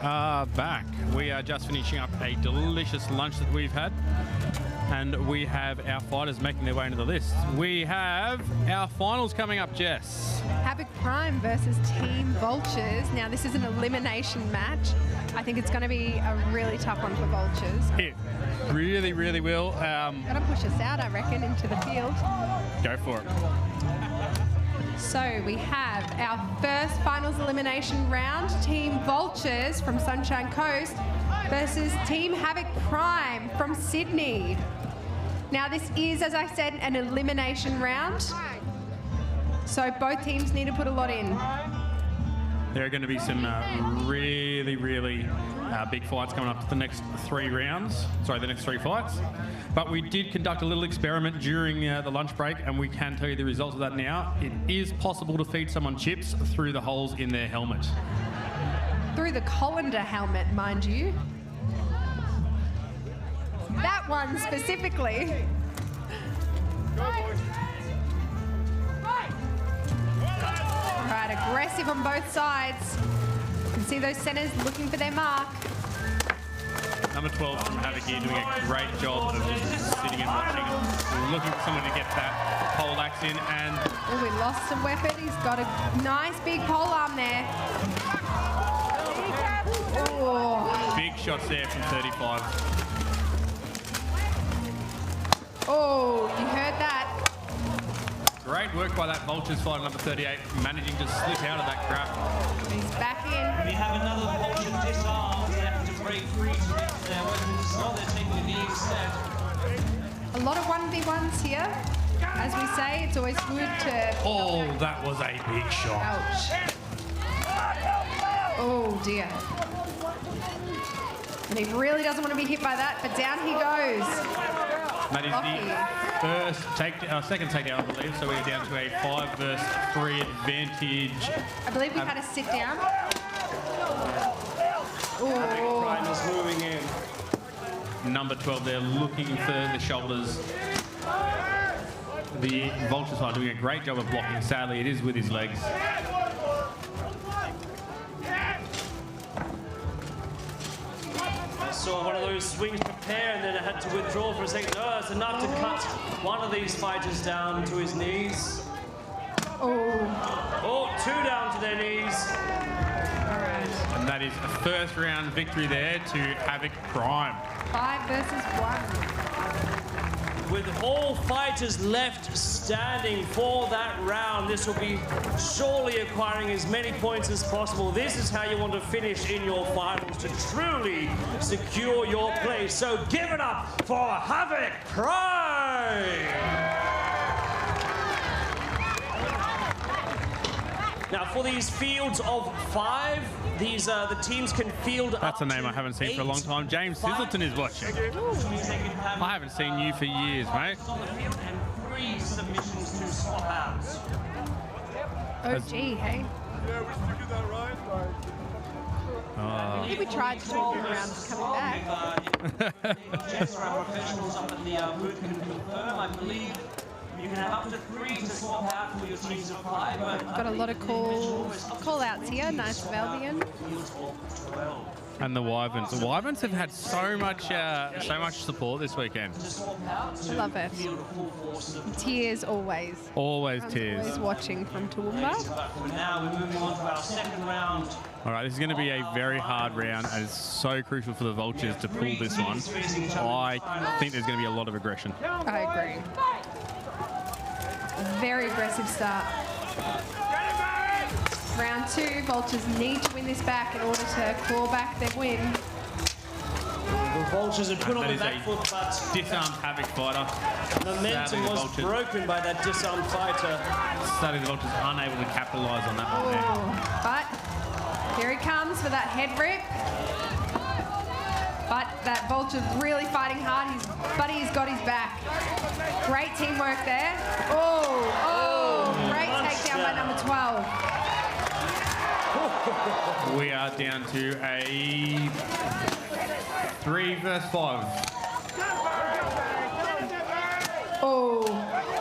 are back. We are just finishing up a delicious lunch that we've had, and we have our fighters making their way into the list. We have our finals coming up, Jess. Havoc Prime versus Team Vultures. Now, this is an elimination match. I think it's going to be a really tough one for Vultures. It really, really will. Going to push us out, I reckon, into the field. Go for it. So we have our first finals elimination round. Team Vultures from Sunshine Coast versus Team Havoc Prime from Sydney. Now this is, as I said, an elimination round. So both teams need to put a lot in. There are going to be some really, really big fights coming up to the next three rounds. Sorry, the next three fights. But we did conduct a little experiment during the lunch break, and we can tell you the results of that now. It is possible to feed someone chips through the holes in their helmet. Through the colander helmet, mind you. That one specifically. All right, aggressive on both sides. You can see those centers looking for their mark. Number 12 from Havoc here doing a great job of just sitting and watching, looking for someone to get that pole axe in. And oh, we lost a weapon. He's got a nice big pole arm there. Oh. Big shots there from 35. Oh, you heard that. Great work by that Vultures fighter, number 38, managing to slip out of that grab. He's back in. We have another Vulture disarm left to break free to reach their weapons. So they're taking a knee instead. A lot of 1v1s here. As we say, it's always good to... Oh, that was a big shot. Ouch. Oh, dear. And he really doesn't want to be hit by that, but down he goes. That is the second takedown, I believe. So we're down to a 5 versus 3 advantage. I believe we had a sit down. Prime is moving in. Number 12 there, looking for the shoulders. The Vultures are doing a great job of blocking. Sadly, it is with his legs. Saw one of those swings prepare and then had to withdraw for a second. Oh, it's enough to cut one of these fighters down to his knees. Oh, 2 down to their knees. All right. And that is a first round victory there to Havoc Prime. 5 versus 1. With all fighters left standing for that round, this will be surely acquiring as many points as possible. This is how you want to finish in your finals to truly secure your place. So give it up for Havoc Prime! Now for these fields of 5, these the teams can field. That's a name I haven't seen for a long time. James Sizzleton is watching. I haven't seen you for years, mate. And 3 submissions to swap out. Oh, gee, hey. Yeah, we should do that right. I think we tried to talk him around coming back. Jets, our professionals up at the booth can confirm, I believe. You can have up to 3 to swap out for your team's supply, but Got a lot of call outs here. Nice of Albion. And the Wyverns. The Wyverns have had so much support this weekend. I love it. Tears always. Always I'm tears. always watching from Toowoomba. for now, we're moving on to our second round. All right, this is going to be a very hard round, and it's so crucial for the Vultures to pull this one. I think there's going to be a lot of aggression. I agree. Very aggressive start. Round 2, Vultures need to win this back in order to claw back their win. The Vultures had put on the back foot, but disarmed Havoc fighter. momentum was broken by that disarmed fighter. Sadly, the Vultures unable to capitalise on that one there. Oh, but here he comes for that head rip. But that Vulture's really fighting hard. His buddy's got his back. Great teamwork there. Great takedown by number 12. We are down to a 3 versus 5.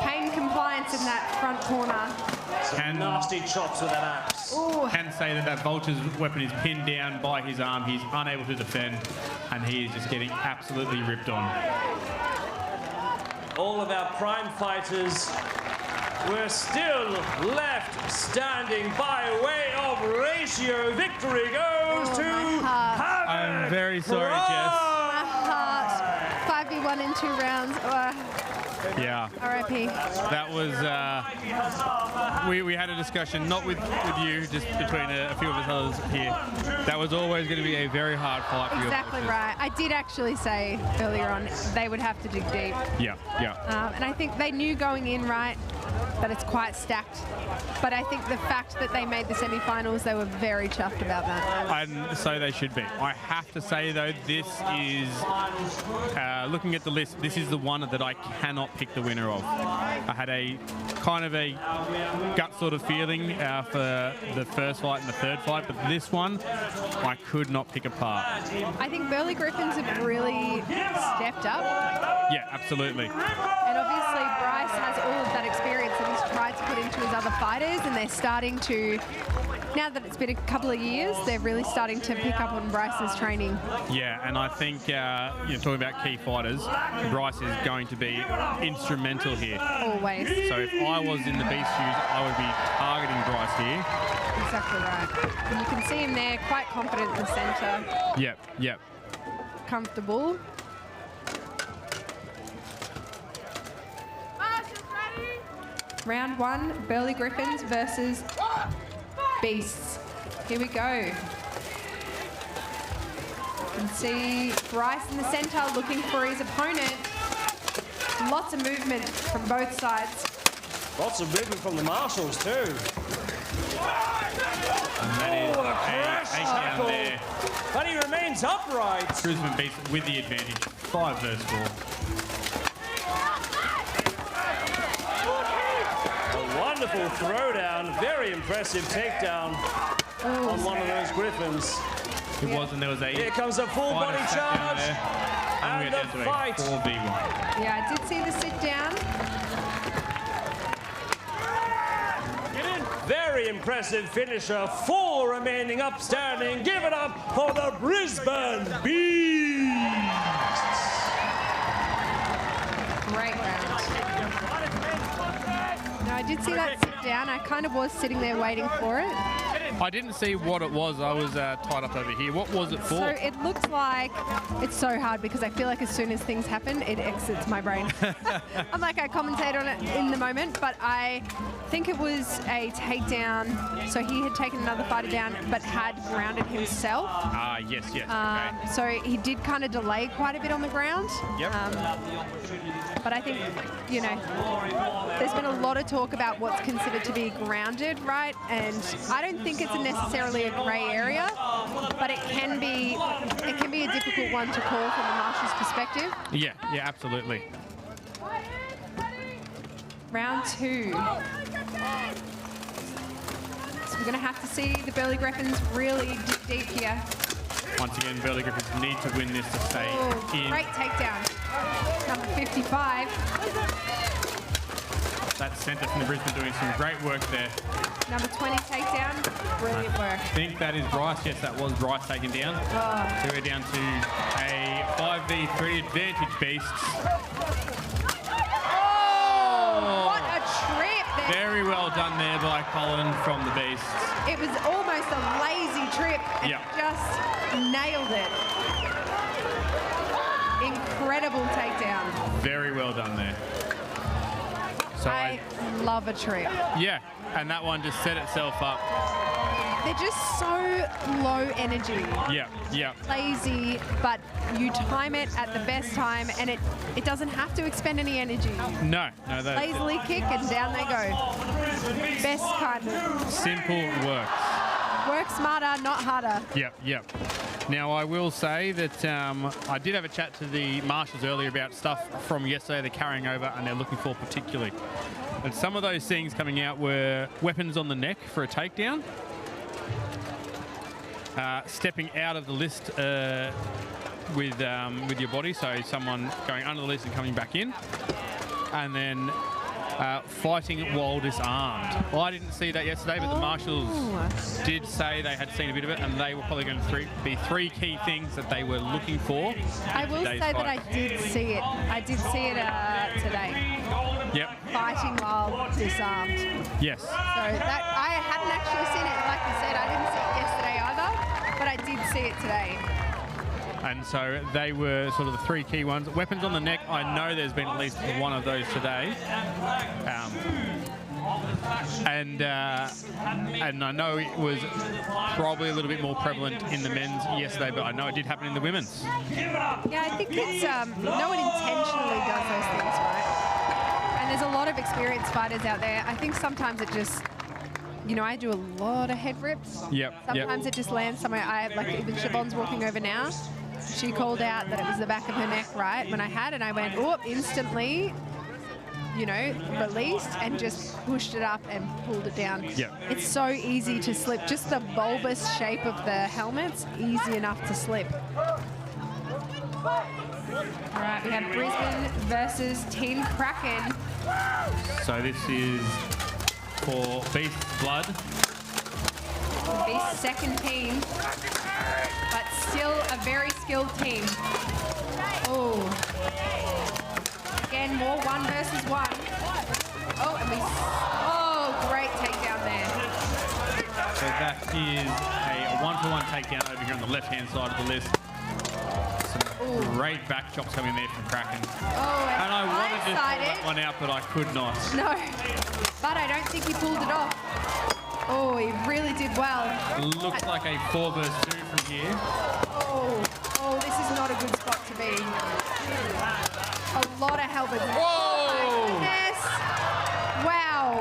Pain compliance in that front corner. Nasty chops with that axe. Can say that Vulture's weapon is pinned down by his arm. He's unable to defend, and he is just getting absolutely ripped on. All of our prime fighters were still left standing by way of ratio. Victory goes to Havoc. I'm very sorry, Jess. My heart. 5v1 in 2 rounds. Yeah. R.I.P. That was, we had a discussion, not with you, just between a few of us others here. That was always going to be a very hard fight for you. Exactly right. I did actually say earlier on they would have to dig deep. Yeah, yeah. And I think they knew going in, right, that it's quite stacked. But I think the fact that they made the semi-finals, they were very chuffed about that. And so they should be. I have to say, though, this is, looking at the list, this is the one that I cannot pick the winner of. I had a kind of a gut sort of feeling for the first fight and the third fight, but this one, I could not pick apart. I think Burley Griffins have really stepped up. Yeah, absolutely. And obviously Bryce has all of that experience that he's tried to put into his other fighters, and they're starting to, now that it's been a couple of years, they're really starting to pick up on Bryce's training. Yeah, and I think, talking about key fighters, Bryce is going to be instrumental here. Always. So if I was in the Beast shoes, I would be targeting Bryce here. Exactly right. And you can see him there, quite confident in the centre. Yep, yep. Comfortable. Round 1, Burley Griffins versus Beasts. Here we go. You can see Bryce in the centre looking for his opponent. Lots of movement from both sides. Lots of movement from the marshals too. And that is a crash tackle. there. But he remains upright. Brisbane Beast with the advantage, 5 versus 4. A wonderful throwdown, very impressive takedown on one of those Griffins. It was, and there was a Here comes a full body charge. And And we're the down to fight. a 4v1. Yeah, I did see the sit down. Very impressive finisher. 4 remaining upstanding. Give it up for the Brisbane Beasts. Great round. No, I did see that sit down. I kind of was sitting there waiting for it. I didn't see what it was. I was tied up over here. What was it for? So it looks like, it's so hard because I feel like as soon as things happen, it exits my brain. I'm like, I commentate on it in the moment, but I think it was a takedown. So he had taken another fighter down, but had grounded himself. Ah, yes. Okay. So he did kind of delay quite a bit on the ground. Yep. But I think, you know, there's been a lot of talk about what's considered to be grounded, right? And I don't think it's necessarily a grey area, but it can be a difficult one to call from the marshal's perspective. Yeah, absolutely. Round 2. So we're going to have to see the Burley Griffins really dig deep here. Once again, Burley Griffins need to win this to stay in. Great takedown. Number 55. That centre from the Brisbane doing some great work there. Number 20 takedown. Brilliant work. I think that is Bryce. Yes, that was Bryce taken down. Oh. So we're down to a 5v3 advantage, Beasts. Oh, what a trip there. Very well done there by Colin from the Beasts. It was almost a lazy trip and Yeah. just nailed it. Incredible takedown. Very well done there. So I love a trip. yeah, and that one just set itself up. They're just so low energy. Yeah. Lazy, but you time it at the best time and it doesn't have to expend any energy. No, that Lazily kick and down they go. Best kind of. simple works. Work smarter, not harder. Yep. Now, I will say that I did have a chat to the marshals earlier about stuff from yesterday they're carrying over and they're looking for particularly. And some of those things coming out were weapons on the neck for a takedown, stepping out of the list with your body, so someone going under the list and coming back in, and then fighting while disarmed. Well, I didn't see that yesterday, but the marshals did say they had seen a bit of it, and they were probably going to be three key things that they were looking for. I will say that I did see it. I did see it today. Yep. Fighting while disarmed. Yes. So that I hadn't actually seen it. Like you said, I didn't see it yesterday either, but I did see it today. And so they were sort of the three key ones. Weapons on the neck, I know there's been at least one of those today. And I know it was probably a little bit more prevalent in the men's yesterday, but I know it did happen in the women's. Yeah, I think it's, no one intentionally does those things, right? And there's a lot of experienced fighters out there. I think sometimes it just, you know, I do a lot of head rips. Yep. Sometimes it just lands somewhere. Like even Siobhan's walking over now. She called out that it was the back of her neck, right, when I had, and I went, oh, instantly, you know, released and just pushed it up and pulled it down. Yep. It's so easy to slip. Just the bulbous shape of the helmet's easy enough to slip. All right, we have Brisbane versus Team Kraken. So this is for Beast's Blood. The second team, but still a very skilled team. Oh. Again, more 1 versus 1. Oh, and great takedown there. So that is a 1-for-1 takedown over here on the left-hand side of the list. Some great back chops coming there from Kraken. Oh, and I wanted to pull that one out, but I could not. No, but I don't think he pulled it off. Oh, he really did well. Looks like a 4 versus 2 from here. Oh, this is not a good spot to be. A lot of help. Whoa! Oh my goodness. Wow.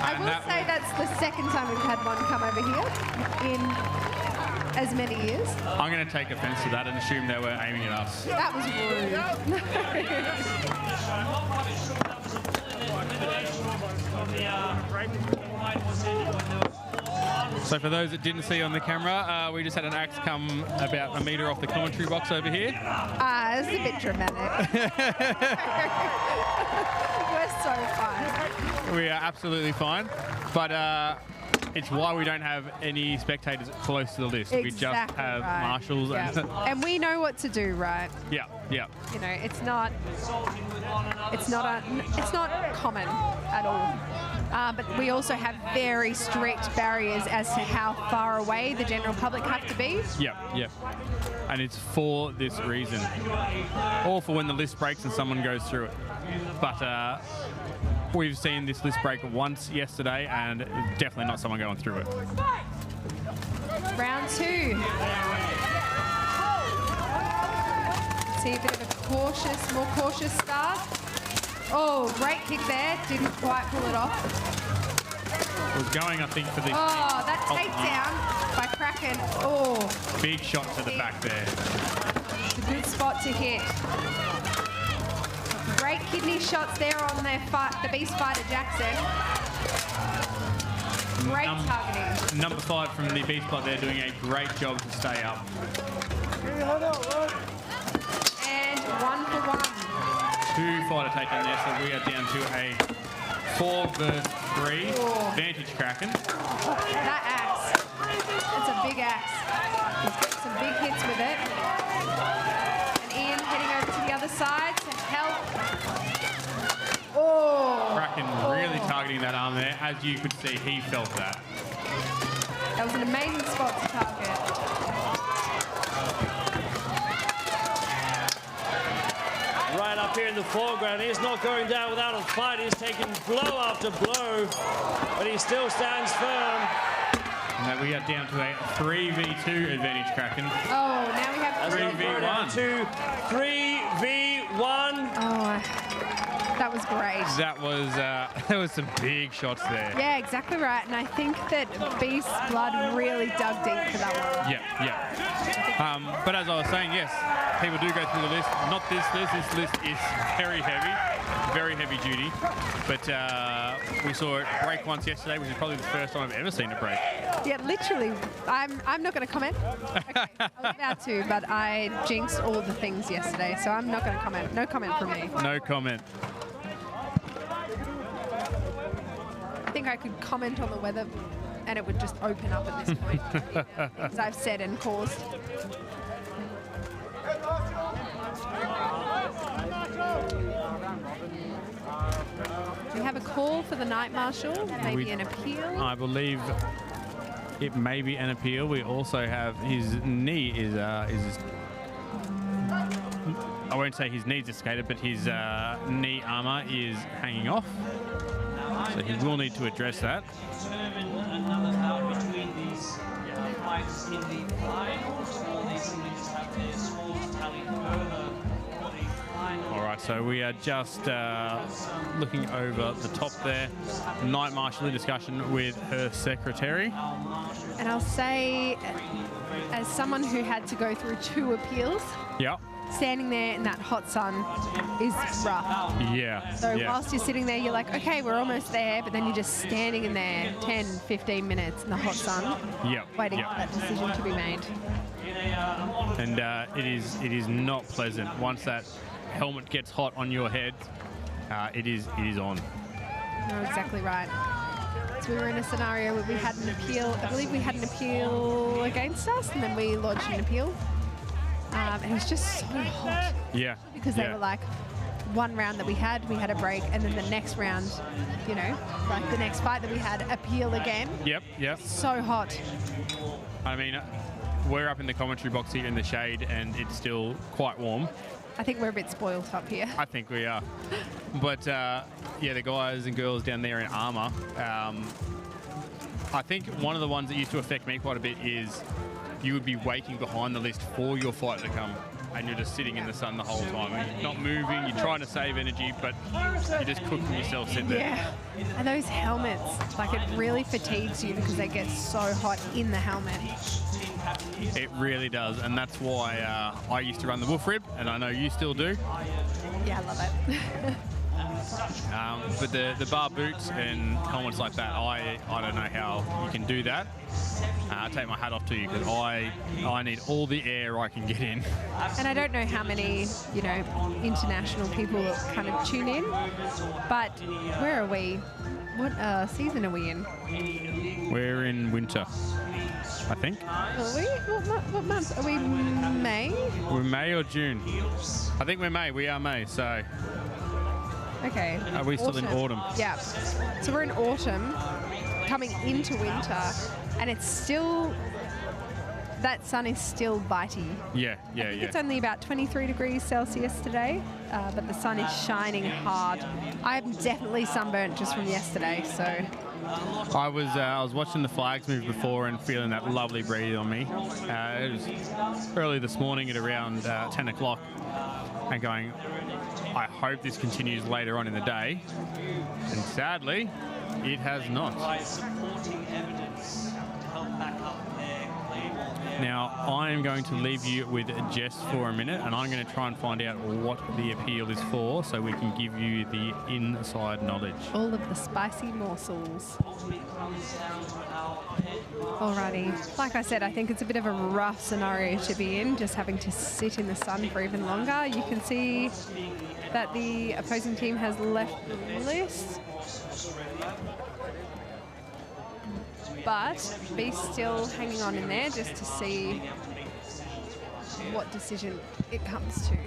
I will say that's the second time we've had one come over here in as many years. I'm going to take offense to that and assume they were aiming at us. That was So for those that didn't see on the camera, we just had an axe come about a metre off the commentary box over here. It's a bit dramatic. We're so fine. We are absolutely fine, but it's why we don't have any spectators close to the list. Exactly, we just have marshals. Yep. And we know what to do, right? Yeah, yeah. You know, it's not common at all. But we also have very strict barriers as to how far away the general public have to be. Yep, yep. And it's for this reason. Or for when the list breaks and someone goes through it. But we've seen this list break once yesterday, and definitely not someone going through it. Round 2. See a bit of a more cautious start. Oh, great kick there. Didn't quite pull it off. Was going, I think, for the... Oh, that takedown by Kraken. Oh. Big shot to the back there. It's a good spot to hit. Great kidney shots there on the Beast Fighter Jackson. Great targeting. Number 5 from the Beast Blood there doing a great job to stay up. And 1 for 1. 2 fighter takedown there, so we are down to a 4 versus 3. Advantage Kraken. That axe. It's a big axe. He's got some big hits with it. And Ian heading over to the other side to help. Oh! Kraken really targeting that arm there. As you could see, he felt that. That was an amazing spot to target. Right up here in the foreground, he's not going down without a fight. He's taking blow after blow, but he still stands firm. And we are down to a 3v2 advantage Kraken. Oh, now we have 3v1. 3v1. Oh, that was great. That was some big shots there. Yeah, exactly right. And I think that Beast Blood really dug deep for that one. Yeah, yeah. But as I was saying, yes, people do go through the list. Not this list. This list is very heavy duty. But we saw it break once yesterday, which is probably the first time I've ever seen it break. Yeah, literally. I'm not going to comment. Okay, I was about to, but I jinxed all the things yesterday, so I'm not going to comment. No comment from me. No comment. think I could comment on the weather and it would just open up at this point. As I've said and caused. We have a call for the night marshal, maybe an appeal. I believe it may be an appeal. We also have his knee is I won't say his knee's dislocated, but his knee armour is hanging off. So he will need to address that. Another bout between these fighters in the finals, or they simply just have their scores tallied further for the final. All right, so we are just looking over the top there. Night marshal in discussion with her secretary. And I'll say, as someone who had to go through 2 appeals, Yep. standing there in that hot sun is rough. Yeah. So yeah. whilst you're sitting there, you're like, okay, we're almost there, but then you're just standing in there 10, 15 minutes in the hot sun, Yep. waiting yep. for that decision to be made. And it is not pleasant. Once that helmet gets hot on your head, it is on. No, exactly right. So we were in a scenario where we had an appeal. I believe we had an appeal against us, and then we lodged an appeal. And it was just so hot Yeah. because they yeah. were like, one round that we had a break, and then the next round, you know, like the next fight that we had, appeal again. Yep. Yep. So hot. I mean, we're up in the commentary box here in the shade, and it's still quite warm. I think we're a bit spoiled up here. I think we are. But yeah, the guys and girls down there in armour. I think one of the ones that used to affect me quite a bit is you would be waiting behind the list for your fight to come, and you're just sitting in the sun the whole time. You're not moving, you're trying to save energy, but you're just cooking yourself sit there. Yeah. And those helmets, like, it really fatigues you because they get so hot in the helmet. It really does, and that's why I used to run the wolf rib, and I know you still do. Yeah, I love it. But the bar boots and helmets like that, I don't know how you can do that. I take my hat off to you because I need all the air I can get in. And I don't know how many, you know, international people kind of tune in, but where are we? What season are we in? We're in winter, I think. Are we? What month? Are we May? We're May or June? I think we're May. We are May, so... Okay. Are we still in autumn? Yeah. So we're in autumn, coming into winter, and it's still, that sun is still bitey. Yeah. It's only about 23 degrees Celsius today, but the sun is shining hard. I'm definitely sunburnt just from yesterday, so. I was watching the flags move before and feeling that lovely breeze on me. It was early this morning at around 10 o'clock and going, I hope this continues later on in the day. And sadly, it has not. Now, I am going to leave you with Jess for a minute, and I'm going to try and find out what the appeal is for so we can give you the inside knowledge. All of the spicy morsels. Alrighty. Like I said, I think it's a bit of a rough scenario to be in, just having to sit in the sun for even longer. You can see that the opposing team has left the list. But be still hanging on in there just to see what decision it comes to.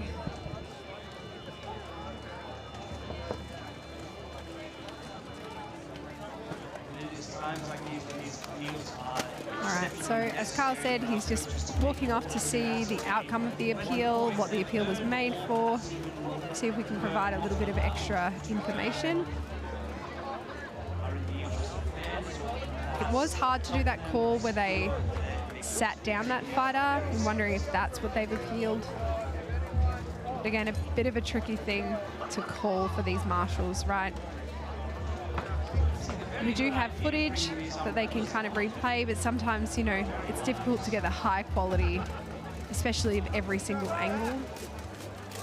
Alright, so as Carl said, he's just walking off to see the outcome of the appeal, what the appeal was made for, see if we can provide a little bit of extra information. It was hard to do that call where they sat down that fighter. I'm wondering if that's what they've appealed. But again, a bit of a tricky thing to call for these marshals, right? We do have footage that they can kind of replay, but sometimes, you know, it's difficult to get the high quality, especially of every single angle.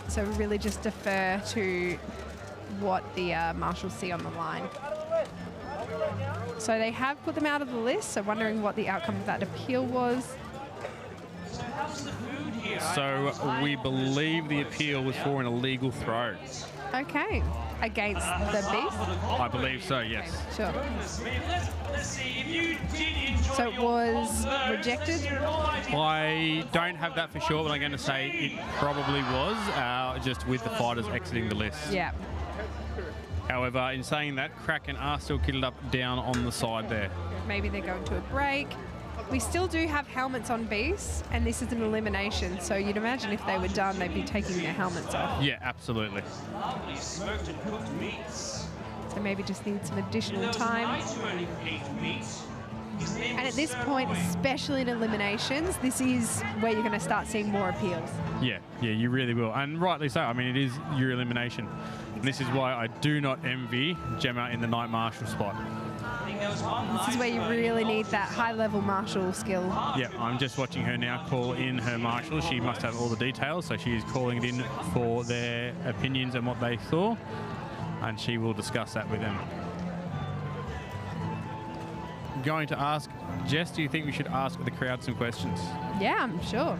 So we really just defer to what the marshals see on the line. So they have put them out of the list, so wondering what the outcome of that appeal was. So we believe the appeal was for an illegal throw. Okay. Against the beast? I believe so, yes. Sure. Let's see if you did enjoy So it was rejected? I don't have that for sure, but I'm going to say it probably was, just with the fighters exiting the list. Yeah. However, in saying that, Kraken are still kitted up down on the side there. Maybe they're going to a break. We still do have helmets on beasts, and this is an elimination, so you'd imagine if they were done, they'd be taking their helmets off. Yeah, absolutely. Lovely smoked and cooked meats. So maybe just need some additional time. And at this point, especially in eliminations, this is where you're going to start seeing more appeals. Yeah, you really will. And rightly so. I mean, it is your elimination. And this is why I do not envy Gemma in the night marshal spot. This is where you really need that high-level martial skill. Yeah, I'm just watching her now call in her marshal. She must have all the details, so she is calling it in for their opinions and what they saw, and she will discuss that with them. Going to ask, Jess, do you think we should ask the crowd some questions? Yeah, I'm sure.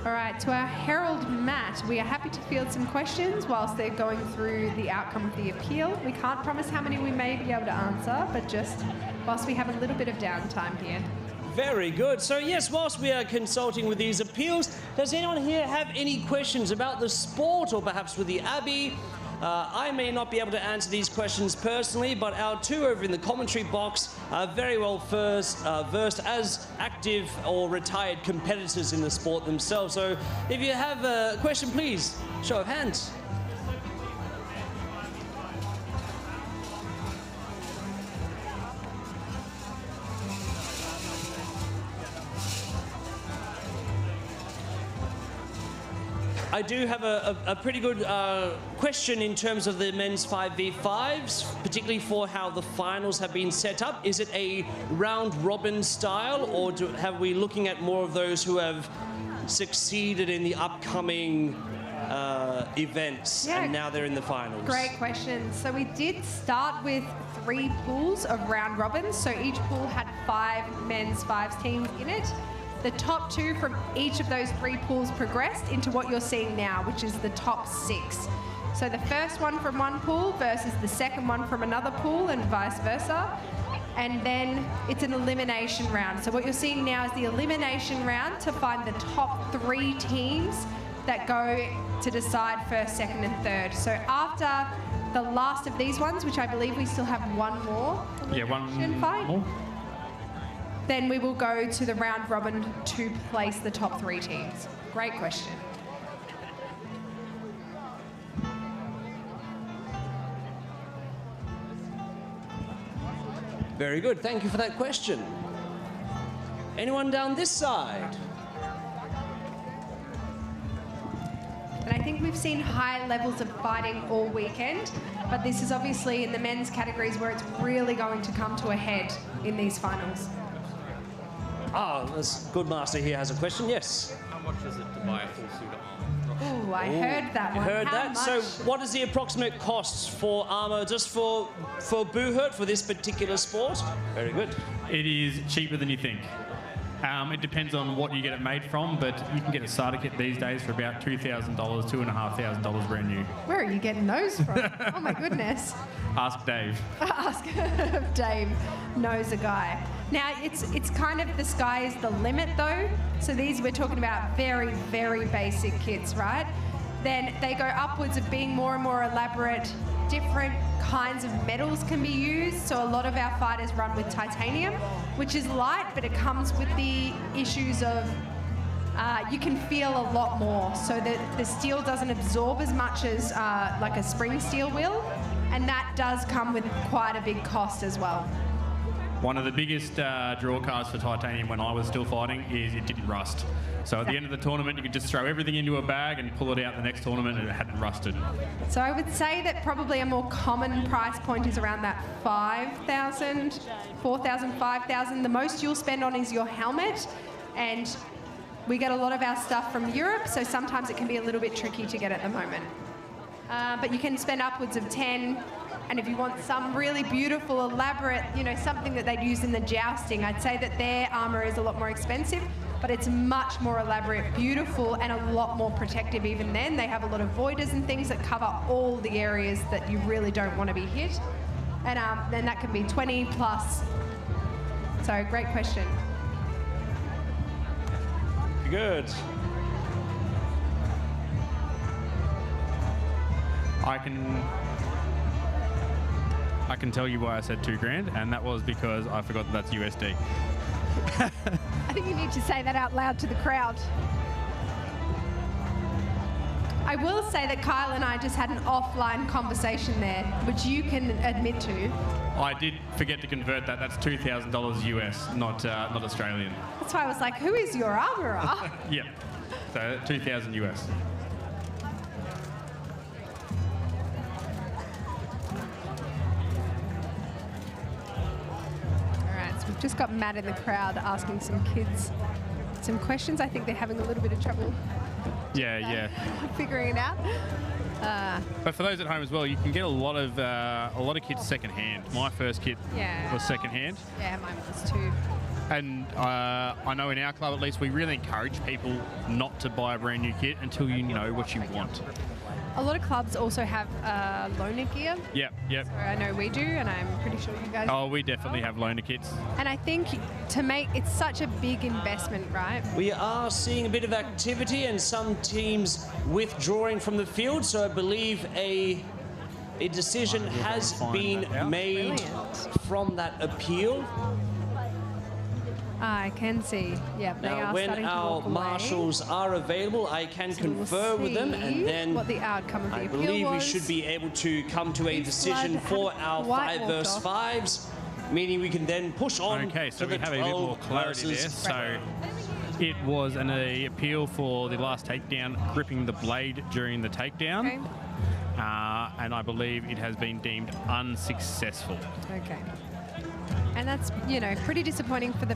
All right, to our Herald Matt, we are happy to field some questions whilst they're going through the outcome of the appeal. We can't promise how many we may be able to answer, but just whilst we have a little bit of downtime here. Very good. So yes, whilst we are consulting with these appeals, does anyone here have any questions about the sport or perhaps with the Abbey? I may not be able to answer these questions personally, but our two over in the commentary box are very well versed as active or retired competitors in the sport themselves. So if you have a question, please, show of hands. I do have a pretty good question in terms of the men's 5v5s, particularly for how the finals have been set up. Is it a round-robin style, or have we looking at more of those who have succeeded in the upcoming events, and now they're in the finals? Great question. So we did start with 3 pools of round robins. So each pool had 5 men's 5s teams in it. The top 2 from each of those 3 pools progressed into what you're seeing now, which is the top 6. So the first one from one pool versus the second one from another pool, and vice versa. And then it's an elimination round. So what you're seeing now is the elimination round to find the top 3 teams that go to decide first, second, and third. So after the last of these ones, which I believe we still have one more elimination fight, then we will go to the round robin to place the top 3 teams. Great question. Very good. Thank you for that question. Anyone down this side? And I think we've seen high levels of fighting all weekend, but this is obviously in the men's categories where it's really going to come to a head in these finals. This good master here has a question. Yes. How much is it to buy a full suit of armour? Ooh, I heard that one. Heard How that? much? So what is the approximate cost for armour just for Buhurt for this particular sport? Very good. It is cheaper than you think. It depends on what you get it made from, but you can get a starter kit these days for about $2,000, $2,500 brand new. Where are you getting those from? Oh my goodness. Ask Dave. Ask if Dave knows a guy. Now, it's kind of the sky is the limit though. So these, we're talking about very, very basic kits, right? Then they go upwards of being more and more elaborate. Different kinds of metals can be used. So a lot of our fighters run with titanium, which is light, but it comes with the issues of you can feel a lot more. So the steel doesn't absorb as much as like a spring steel will. And that does come with quite a big cost as well. One of the biggest draw cards for titanium when I was still fighting is it didn't rust. So at the end of the tournament, you could just throw everything into a bag and pull it out the next tournament and it hadn't rusted. So I would say that probably a more common price point is around that 5,000, 4,000, 5,000. The most you'll spend on is your helmet. And we get a lot of our stuff from Europe, so sometimes it can be a little bit tricky to get at the moment. But you can spend upwards of 10. And if you want some really beautiful, elaborate, something that they'd use in the jousting, I'd say that their armour is a lot more expensive. but it's much more elaborate, beautiful, and a lot more protective even then. They have a lot of voiders and things that cover all the areas that you really don't want to be hit. And then that can be 20 plus. So great question. Good. I can tell you why I said $2,000, and that was because I forgot that that's USD. I think you need to say that out loud to the crowd. I will say that Kyle and I just had an offline conversation there, which you can admit to. I did forget to convert that. That's $2,000 US, not Australian. That's why I was like, who is your armourer? Yep. So 2,000 US. We've just got Matt in the crowd asking some kids some questions. I think they're having a little bit of trouble Yeah. figuring it out. But for those at home as well, you can get a lot of kits second hand. My first kit was second hand. Yeah, mine was too. And I know in our club at least we really encourage people not to buy a brand new kit until you know what you want. A lot of clubs also have loaner gear. Yep. So I know we do, and I'm pretty sure you guys. Oh, we definitely have loaner kits. And I think it's such a big investment, right? We are seeing a bit of activity and some teams withdrawing from the field, so I believe a decision has been made from that appeal. I can see. Yep, they Now, are when starting to our walk away. marshals are available, I can So we'll confer with them, see and then what the outcome of the I appeal believe we was. should be able to come to a Beast decision Blood for had our white 5 walked versus off. 5s, meaning we can then push on Okay, so to we the have a bit 12 more clarity there. versus So it was an appeal for the last takedown, gripping the blade during the takedown. Okay. And I believe it has been deemed unsuccessful. Okay. And that's, pretty disappointing for the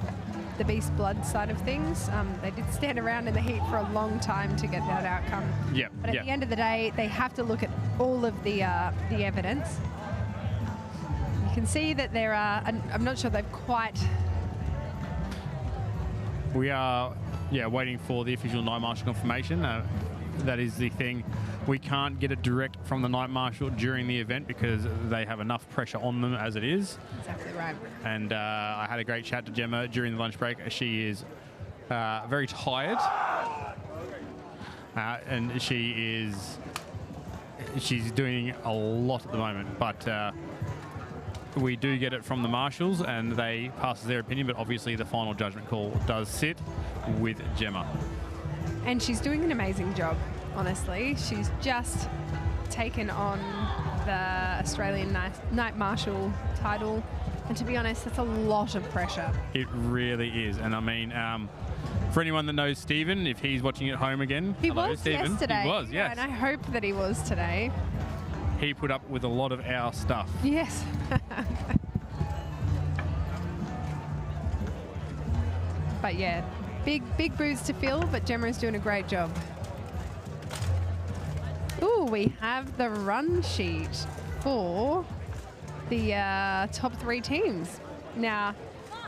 Beast Blood side of things. They did stand around in the heat for a long time to get that outcome. Yep. But at the end of the day, they have to look at all of the evidence. You can see that there are, I'm not sure they've quite... We are, waiting for the official night marshal confirmation. That is the thing. We can't get it direct from the night marshal during the event because they have enough pressure on them as it is. Exactly right. And I had a great chat to Gemma during the lunch break. She is very tired. And she's doing a lot at the moment. But we do get it from the marshals and they pass their opinion, but obviously the final judgment call does sit with Gemma. And she's doing an amazing job, honestly. She's just taken on the Australian Night Marshal title. And to be honest, that's a lot of pressure. It really is. And I mean, for anyone that knows Stephen, if he's watching at home again, He hello, was Stephen. yesterday. He was, yes. Yeah, and I hope that he was today. He put up with a lot of our stuff. Yes. But yeah, big boots to fill, but Gemma's doing a great job. Ooh, we have the run sheet for the top 3 teams. Now,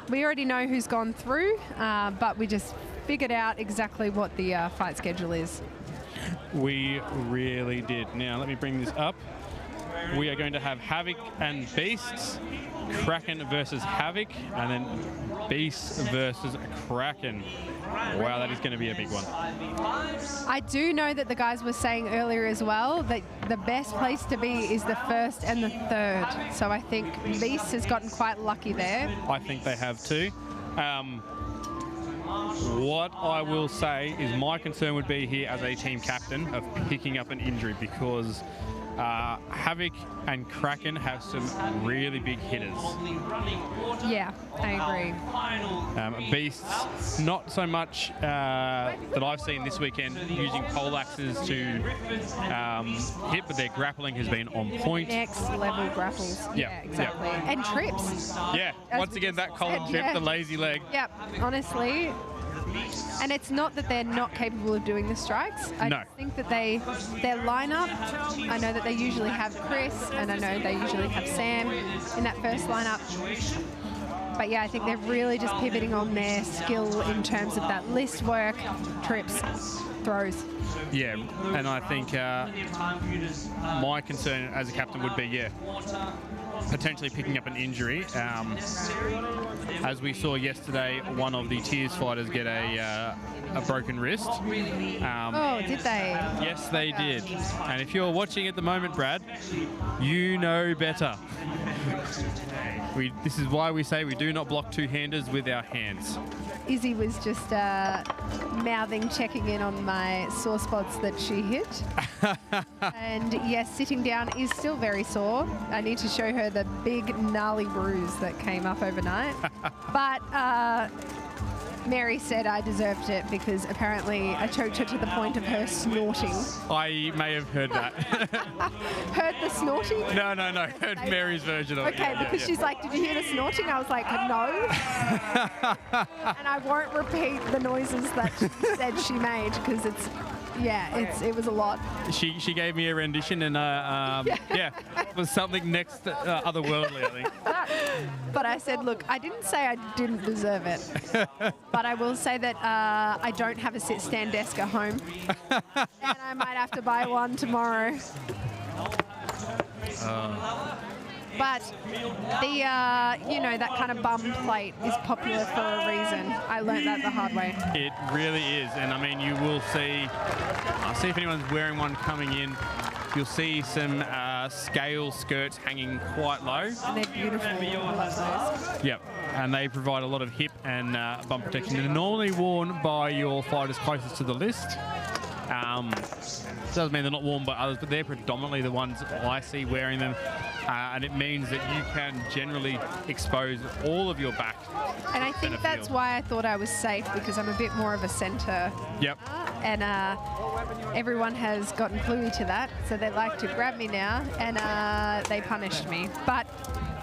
we already know who's gone through, but we just figured out exactly what the fight schedule is. We really did. Now, let me bring this up. We are going to have Havoc and Beasts, Kraken versus Havoc, and then Beasts versus Kraken. Wow, that is going to be a big one. I do know that the guys were saying earlier as well that the best place to be is the 1st and the 3rd. So I think Beasts has gotten quite lucky there. I think they have too. What I will say is my concern would be here as a team captain of picking up an injury because Havoc and Kraken have some really big hitters. Yeah, I agree. Beasts, not so much that I've seen this weekend using pole axes to hit, but their grappling has been on point. Next level grapples. Yeah, exactly. And trips. Yeah, once again, that column trip, the lazy leg. Yep, honestly. And it's not that they're not capable of doing the strikes. I just think that their lineup, I know that they usually have Chris, and I know they usually have Sam in that first lineup. But yeah, I think they're really just pivoting on their skill in terms of that list work, trips, throws. Yeah, and I think my concern as a captain would be, potentially picking up an injury. As we saw yesterday, one of the tiers fighters get a broken wrist. Oh, did they? Yes, they did. And if you're watching at the moment, Brad, you know better. This is why we say we do not block two-handers with our hands. Izzy was just mouthing, checking in on my sore spots that she hit. And yes, sitting down is still very sore. I need to show her the big gnarly bruise that came up overnight. But Mary said I deserved it because apparently I choked her to the point of her snorting. I may have heard that. Heard the snorting? No. Heard Mary's version of it. Okay, because she's like, did you hear the snorting? I was like, no. And I won't repeat the noises that she said she made because it was a lot. She gave me a rendition and it was something next otherworldly, I think. But I said, look, I didn't say I didn't deserve it. But I will say that I don't have a sit-stand desk at home. And I might have to buy one tomorrow. But the, that kind of bum plate is popular for a reason. I learned that the hard way. It really is. And I mean, you will see, I'll see if anyone's wearing one coming in. You'll see some scale skirts hanging quite low. And they're beautiful. I love those. Yep. And they provide a lot of hip and bum protection. They're normally worn by your fighters closest to the list. Doesn't mean they're not worn by others, but they're predominantly the ones I see wearing them. And it means that you can generally expose all of your back. And I think that's why I thought I was safe, because I'm a bit more of a centre. Yep. And everyone has gotten cluey to that, so they like to grab me now, and they punished me. But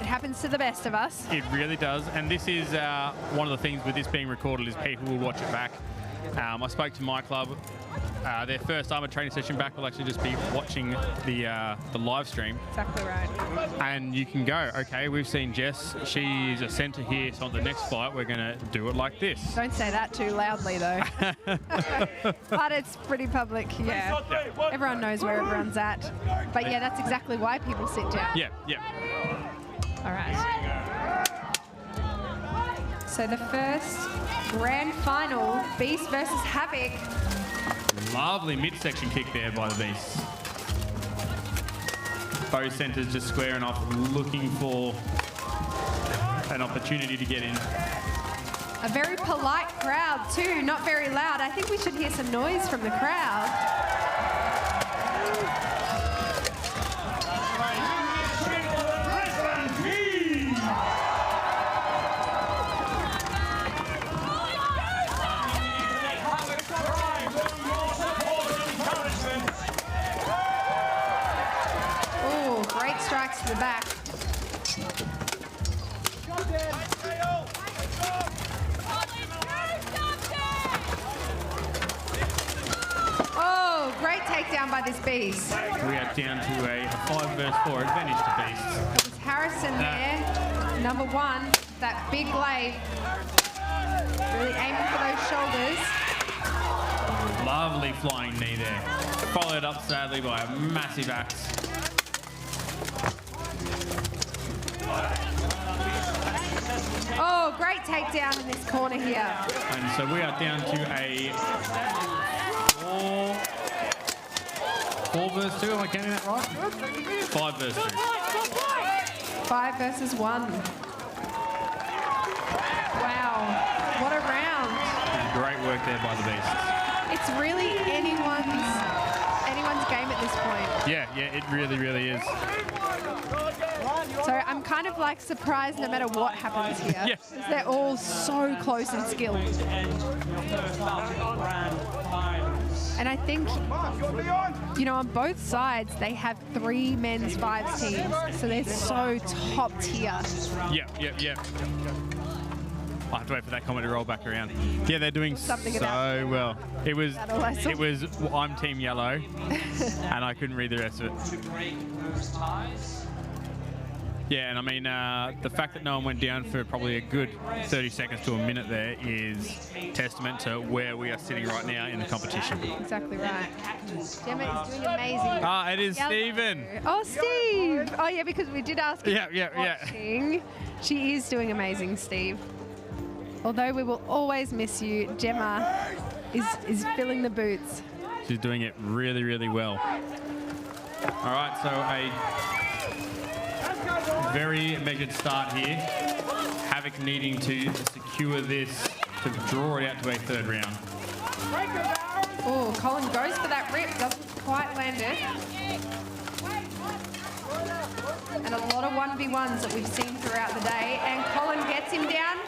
it happens to the best of us. It really does. And this is one of the things with this being recorded is people will watch it back. I spoke to my club. Their first armour training session back will actually just be watching the live stream. Exactly right. And you can go, okay, we've seen Jess. She's a centre here, so on the next fight, we're going to do it like this. Don't say that too loudly, though. But it's pretty public, yeah. Everyone knows where everyone's at. But yeah, that's exactly why people sit down. Yeah. All right. So the first grand final, Beast versus Havoc. Lovely midsection kick there by the Beast. Both centres just squaring off, looking for an opportunity to get in. A very polite crowd too, not very loud. I think we should hear some noise from the crowd. Strikes to the back. Oh, great takedown by this Beast. We are down to a 5 versus 4 advantage to Beast. It was Harrison there, number one, that big blade. Really aiming for those shoulders. Lovely flying knee there. Followed up sadly by a massive axe. Oh, great takedown in this corner here. And so we are down to a 4 versus 2. Am I counting that right? 5 versus 2. 5 versus 1. Wow, what a round. Great work there by the Beast. It's really anyone's game at this point. Yeah, it really is. So I'm kind of like surprised no matter what happens here. Yes. Because they're all so close in skill. And I think, on both sides, they have 3 men's 5s teams. So they're so top tier. Yep. I'll have to wait for that comment to roll back around. Yeah, they're doing so well. It was I'm Team Yellow, and I couldn't read the rest of it. Yeah, and I mean, the fact that no one went down for probably a good 30 seconds to a minute there is testament to where we are sitting right now in the competition. Exactly right. Gemma is doing amazing. Ah, it is Yellow. Stephen. Oh, Steve. Oh, yeah, because we did ask him. Yeah. She is doing amazing, Steve. Although we will always miss you, Gemma is filling the boots. She's doing it really, really well. All right, so a very measured start here. Havoc needing to secure this to draw it out to a third round. Oh, Colin goes for that rip, doesn't quite land it. And a lot of 1v1s that we've seen throughout the day. And Colin gets him down.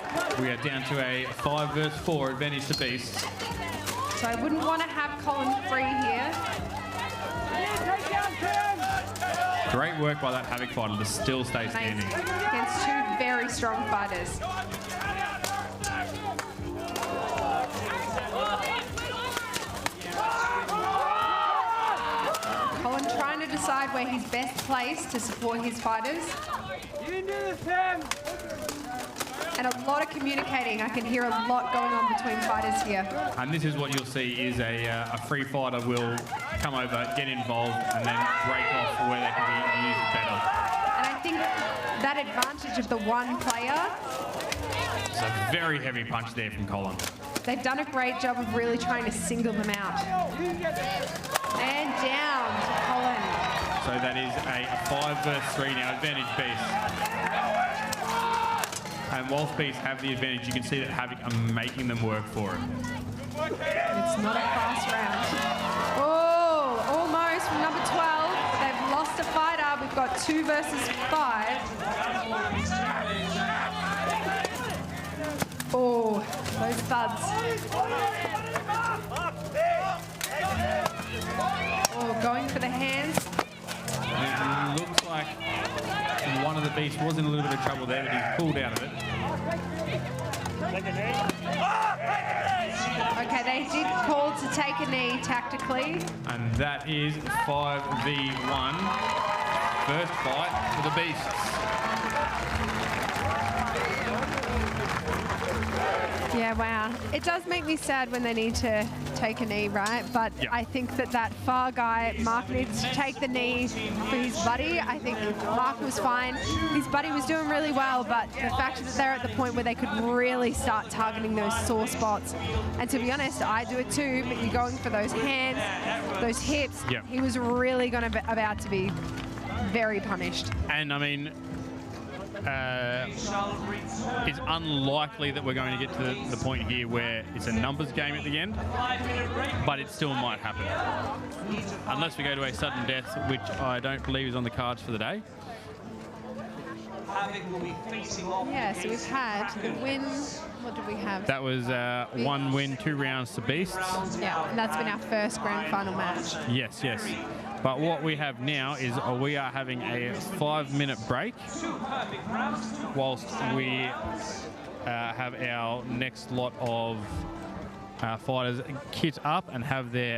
We are down to a 5 versus 4 advantage to Beast. So I wouldn't want to have Colin free here. Great work by that Havoc fighter to still stay standing. Against two very strong fighters. Colin trying to decide where he's best placed to support his fighters. And a lot of communicating. I can hear a lot going on between fighters here. And this is what you'll see is a free fighter will come over, get involved, and then break off where they can be used better. And I think that advantage of the one player. It's a very heavy punch there from Colin. They've done a great job of really trying to single them out. And down to Colin. So that is a 5 versus 3 now, advantage Beast. And whilst Beast have the advantage, you can see that Havoc are making them work for it. It's not a fast round. Oh, almost from number 12. They've lost a fighter. We've got 2 versus 5. Oh, those thuds. Oh, going for the hands. And it looks like one of the Beasts was in a little bit of trouble there, but he's pulled out of it. Okay, they did call to take a knee tactically. And that is 5v1. First fight for the Beasts. Yeah, wow. It does make me sad when they need to take a knee, right? But yeah. I think that far guy, Mark, needs to take the knee for his buddy. I think Mark was fine. His buddy was doing really well, but the fact that they're at the point where they could really start targeting those sore spots. And to be honest, I do it too, but you're going for those hands, those hips. Yeah. He was really about to be very punished. And I mean, it's unlikely that we're going to get to the point here where it's a numbers game at the end, but it still might happen. Unless we go to a sudden death, which I don't believe is on the cards for the day. Yeah, so we've had the win. What did we have? That was 1 win, 2 rounds to Beasts. Yeah, and that's been our first grand final match. Yes, yes. But what we have now is we are having a 5-minute break whilst we have our next lot of fighters kit up and have their